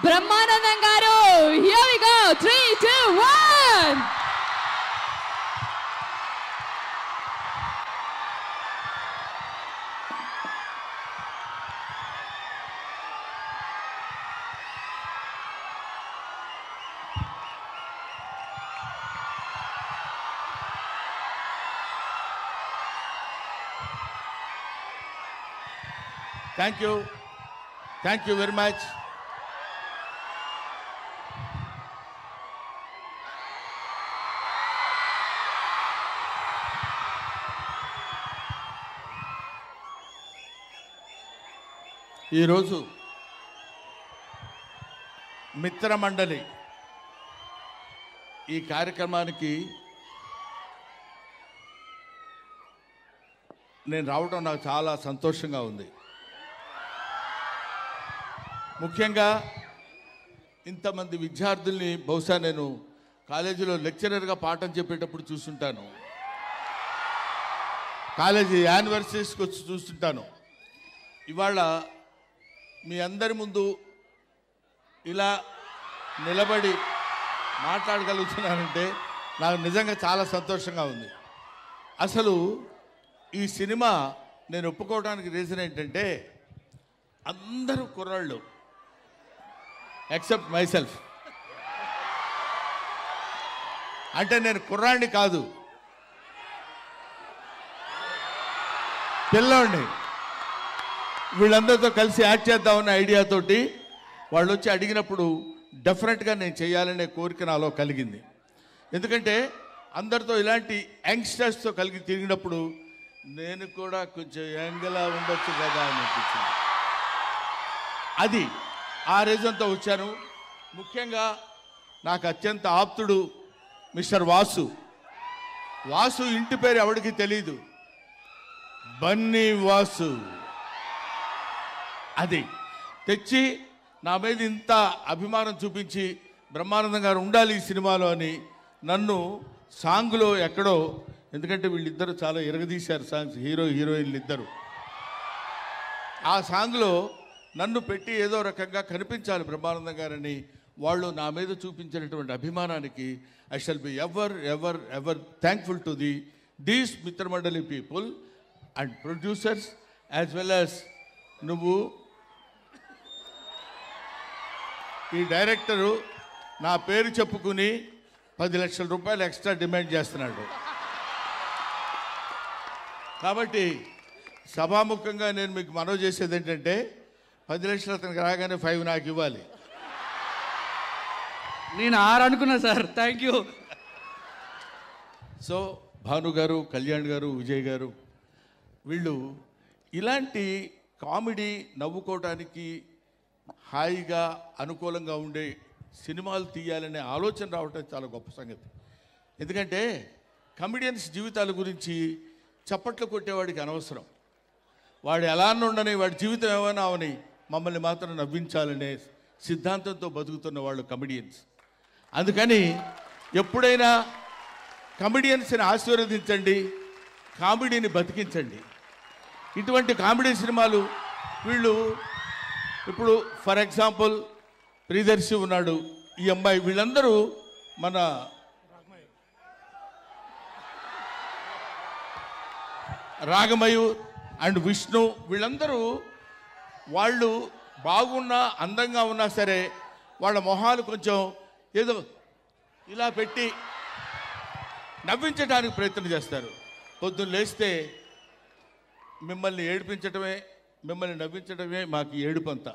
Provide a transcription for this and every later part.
బ్రహ్మానందం గారు. Here we go. 3, 2, 1. Thank you very much. ఈరోజు మిత్రమండలి ఈ కార్యక్రమానికి నేను రావడం నాకు చాలా సంతోషంగా ఉంది. ముఖ్యంగా ఇంతమంది విద్యార్థుల్ని బహుశా నేను కాలేజీలో లెక్చరర్గా పాఠం చెప్పేటప్పుడు చూస్తుంటాను, కాలేజీ యానివర్సరీస్కి వచ్చి చూస్తుంటాను. ఇవాళ మీ అందరి ముందు ఇలా నిలబడి మాట్లాడగలుగుతున్నానంటే నాకు నిజంగా చాలా సంతోషంగా ఉంది. అసలు ఈ సినిమా నేను ఒప్పుకోవడానికి రీజన్ ఏంటంటే అందరూ కుర్రాళ్ళు ఎక్సెప్ట్ మై సెల్ఫ్. అంటే నేను కుర్రాడిని కాదు, పిల్లోడిని. వీళ్ళందరితో కలిసి యాక్ట్ చేద్దామన్న ఐడియాతోటి వాళ్ళు వచ్చి అడిగినప్పుడు డెఫినెట్గా నేను చేయాలనే కోరిక నాలో కలిగింది. ఎందుకంటే అందరితో ఇలాంటి యంగ్స్టర్స్తో కలిగి తిరిగినప్పుడు నేను కూడా కొంచెం యంగ్లా ఉండొచ్చు కదా అనిపించింది. అది ఆ రీజన్తో వచ్చాను. ముఖ్యంగా నాకు అత్యంత ఆప్తుడు మిస్టర్ వాసు ఇంటి పేరు ఎవరికి తెలీదు, బన్నీ వాసు. అది తెచ్చి నా మీద ఇంత అభిమానం చూపించి బ్రహ్మానందం గారు ఉండాలి ఈ సినిమాలో అని నన్ను సాంగ్లో ఎక్కడో, ఎందుకంటే వీళ్ళిద్దరూ చాలా ఎరగదీశారు సాంగ్స్, హీరోయిన్లు ఇద్దరు. ఆ సాంగ్లో నన్ను పెట్టి ఏదో రకంగా కనిపించాలి బ్రహ్మానందం గారని వాళ్ళు నా మీద చూపించినటువంటి అభిమానానికి I shall be ever ever ever thankful to these Mithramandali people and producers as well as నువ్వు. ఈ డైరెక్టరు నా పేరు చెప్పుకుని 10 లక్షల రూపాయలు ఎక్స్ట్రా డిమాండ్ చేస్తున్నాడు. కాబట్టి సభాముఖంగా నేను మీకు మనవి చేసేది ఏంటంటే 10 లక్షలు అతనికి రాగానే 5 నాకు ఇవ్వాలి. నేను 6 అనుకున్నా sir. Thank you. So Bhanu గారు, కళ్యాణ్ గారు, విజయ్ గారు వీళ్ళు ఇలాంటి కామెడీ నవ్వుకోవటానికి హాయిగా అనుకూలంగా ఉండే సినిమాలు తీయాలనే ఆలోచన రావటం చాలా గొప్ప సంగతి. ఎందుకంటే కమెడియన్స్ జీవితాల గురించి చప్పట్లు కొట్టేవాడికి అనవసరం. వాడు ఎలా ఉండని, వాడి జీవితం ఏమైనా అవని, మమ్మల్ని మాత్రం నవ్వించాలనే సిద్ధాంతంతో బతుకుతున్న వాళ్ళు కమెడియన్స్. అందుకని ఎప్పుడైనా కమెడియన్స్ని ఆశీర్వదించండి, కామెడీని బతికించండి. ఇటువంటి కామెడీ సినిమాలు వీళ్ళు ఇప్పుడు ఫర్ ఎగ్జాంపుల్ ప్రియదర్శి ఉన్నాడు, ఈ అమ్మాయి, వీళ్ళందరూ మన రాగమయూర్ అండ్ విష్ణు, వీళ్ళందరూ వాళ్ళు బాగున్నా అందంగా ఉన్నా సరే వాళ్ళ మొహాలు కొంచెం ఏదో ఇలా పెట్టి నవ్వించడానికి ప్రయత్నం చేస్తారు. పొద్దున్న లేస్తే మిమ్మల్ని ఏడిపించడమే, మిమ్మల్ని నవ్వించడమే మాకు ఏడుపంతా.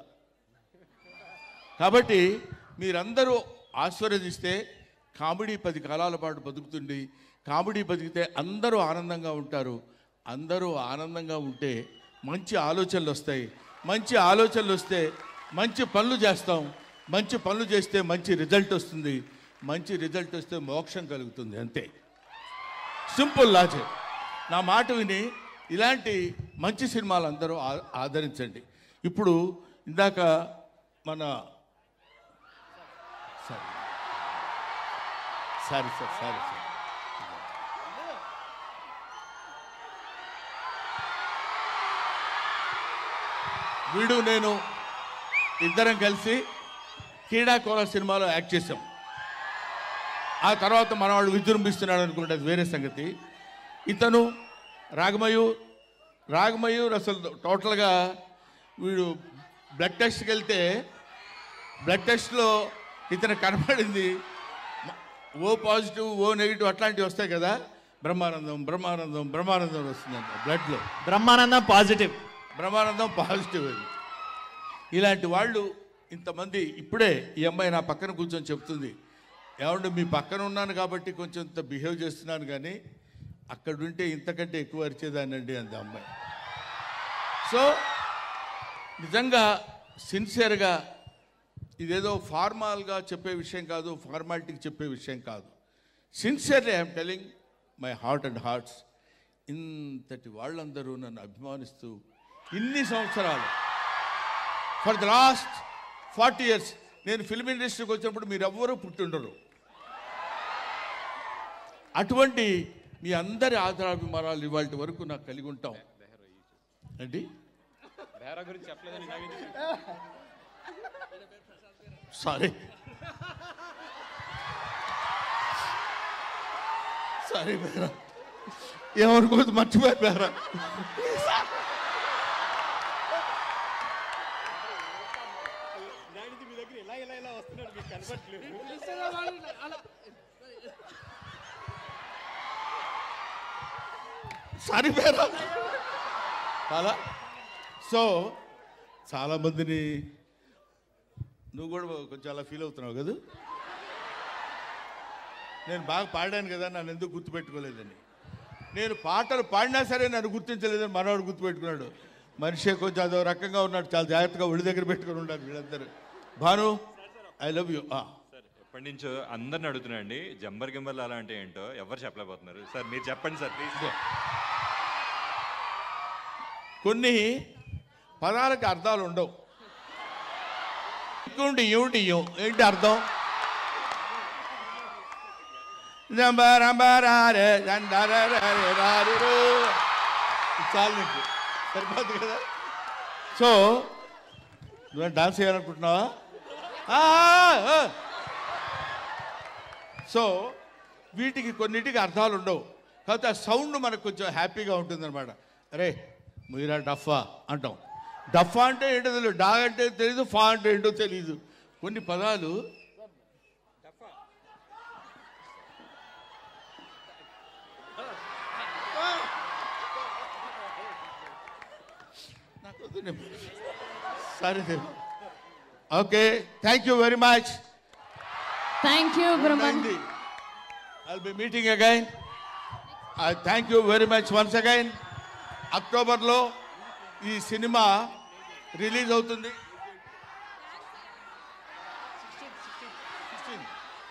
కాబట్టి మీరందరూ ఆశీర్వదిస్తే కామెడీ 10 కాలాల పాటు బతుకుతుంది. కామెడీ బతికితే అందరూ ఆనందంగా ఉంటారు. అందరూ ఆనందంగా ఉంటే మంచి ఆలోచనలు వస్తాయి. మంచి ఆలోచనలు వస్తే మంచి పనులు చేస్తాం. మంచి పనులు చేస్తే మంచి రిజల్ట్ వస్తుంది. మంచి రిజల్ట్ వస్తే మోక్షం కలుగుతుంది. అంతే, సింపుల్ లాజిక్. నా మాట విని ఇలాంటి మంచి సినిమాలు అందరూ ఆదరించండి. ఇప్పుడు ఇందాక మన సారీ వీడు నేను ఇద్దరం కలిసి క్రీడాకోల సినిమాలో యాక్ట్ చేసాం. ఆ తర్వాత మనవాడు విజృంభిస్తున్నాడు అనుకుంటే అది వేరే సంగతి. ఇతను రాగమయూర్ అసలు టోటల్గా వీడు బ్లడ్ టెస్ట్కి వెళ్తే బ్లడ్ టెస్ట్లో ఇతను కనపడింది ఓ పాజిటివ్ ఓ నెగిటివ్ అట్లాంటివి వస్తాయి కదా, బ్రహ్మానందం వస్తుందంట బ్లడ్లో. బ్రహ్మానందం పాజిటివ్ అది. ఇలాంటి వాళ్ళు ఇంతమంది. ఇప్పుడే ఈ అమ్మాయి నా పక్కన కూర్చొని చెప్తుంది, ఏమంటే మీ పక్కన ఉన్నాను కాబట్టి కొంచెం ఇంత బిహేవ్ చేస్తున్నాను, కానీ అక్కడుంటే ఇంతకంటే ఎక్కువ అరిచేదానండి అంది అమ్మాయి. సో నిజంగా సిన్సియర్గా ఇదేదో ఫార్మాల్గా చెప్పే విషయం కాదు, ఫార్మాలిటీకి చెప్పే విషయం కాదు. Sincerely I'm telling my heart and hearts. ఇంతటి వాళ్ళందరూ నన్ను అభిమానిస్తూ ఇన్ని సంవత్సరాలు, ఫర్ ద లాస్ట్ 40 years నేను ఫిల్మ్ ఇండస్ట్రీకి వచ్చినప్పుడు మీరెవ్వరూ పుట్టిండరు. అటువంటి మీ అందరి ఆదరాభిమానాలు ఇవాళ వరకు నాకు కలిగి ఉంటాం. ఏంటి సారీ బేరా, ఏమనుకోదు, మర్చిపోయి బేరా. సారీ బేరా. సో చాలా మందిని నువ్వు కూడా కొంచెం అలా ఫీల్ అవుతున్నావు కదా, నేను బాగా పాడాను కదా నన్ను ఎందుకు గుర్తుపెట్టుకోలేదని. నేను పాటలు పాడినా సరే నన్ను గుర్తించలేదని మనవాడు గుర్తుపెట్టుకున్నాడు. మనిషి కొంచెం అదో రకంగా ఉన్నాడు, చాలా జాగ్రత్తగా ఒడి దగ్గర పెట్టుకుని ఉండాలి వీళ్ళందరూ. Bhanu, I love you. ఎప్పటి నుంచో అందరిని అడుగుతున్నా అండి, జంబర్ గింబర్లు అలా అంటే ఏంటో ఎవరు చెప్పలేకపోతున్నారు సార్, మీరు చెప్పండి సార్ ప్లీజ్. కొన్ని పదాలకు అర్థాలు ఉండవు. ఏంటి అర్థం? చాలు నీకు సరిపోతుంది కదా. సో నువ్వు డాన్స్ చేయాలనుకుంటున్నావా? సో వీటికి కొన్నిటికి అర్థాలు ఉండవు, కాకపోతే ఆ సౌండ్ మనకు కొంచెం హ్యాపీగా ఉంటుందన్నమాట. అరే మీరా డఫా అంటాం. డఫా అంటే ఏంటో తెలియదు, డా అంటే తెలీదు, ఫా అంటే ఏంటో తెలీదు. కొన్ని పదాలు సరే. Okay, thank you very much. Thank you Brahmanandam. I'll be meeting again. I thank you very much once again. అక్టోబర్లో ఈ సినిమా రిలీజ్ అవుతుంది.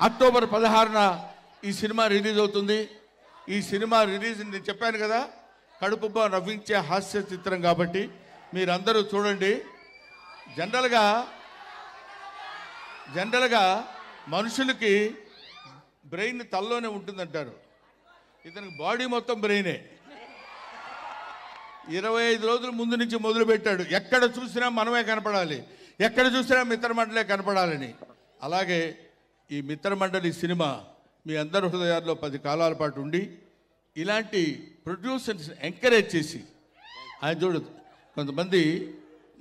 అక్టోబర్ 16న ఈ సినిమా రిలీజ్ అవుతుంది. ఈ సినిమా రిలీజ్ నేను చెప్పాను కదా, కడుపుబ్బా నవ్వించే హాస్య చిత్రం కాబట్టి మీరందరూ చూడండి. జనరల్గా మనుషులకి బ్రెయిన్ తల్లోనే ఉంటుందంటారు, ఇతనికి బాడీ మొత్తం బ్రెయినే. 25 రోజుల ముందు నుంచి మొదలుపెట్టాడు. ఎక్కడ చూసినా మనమే కనపడాలి, ఎక్కడ చూసినా మిత్రమండలే కనపడాలని. అలాగే ఈ మిత్రమండలి సినిమా మీ అందరి హృదయాల్లో 10 కాలాల పాటు ఉండి ఇలాంటి ప్రొడ్యూసర్స్ ఎంకరేజ్ చేసి, ఆయన చూడు కొంతమంది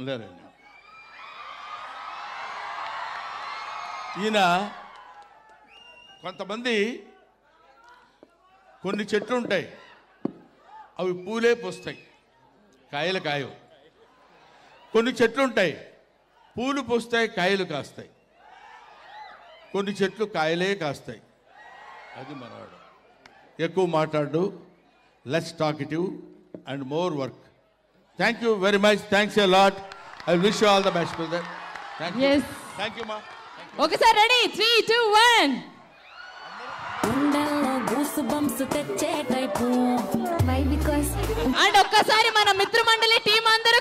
ఉన్నారండి, ఈయన కొంతమంది కొన్ని చెట్లు ఉంటాయి, అవి పూలే పోస్తాయి, కాయలు కాయవు. కొన్ని చెట్లు ఉంటాయి, పూలు పోస్తాయి, కాయలు కాస్తాయి. కొన్ని చెట్లు కాయలే కాస్తాయి. అది మనవాడు. ఎక్కువ మాట్లాడు, let's talkative and more work. Thank you very much. Thanks a lot. I wish you all the best brother. Thank you మా. ఒకసారి రెడీ, 3, 2, 1. అండ్ ఒక్కసారి మన మిత్రమండలి టీం అందరూ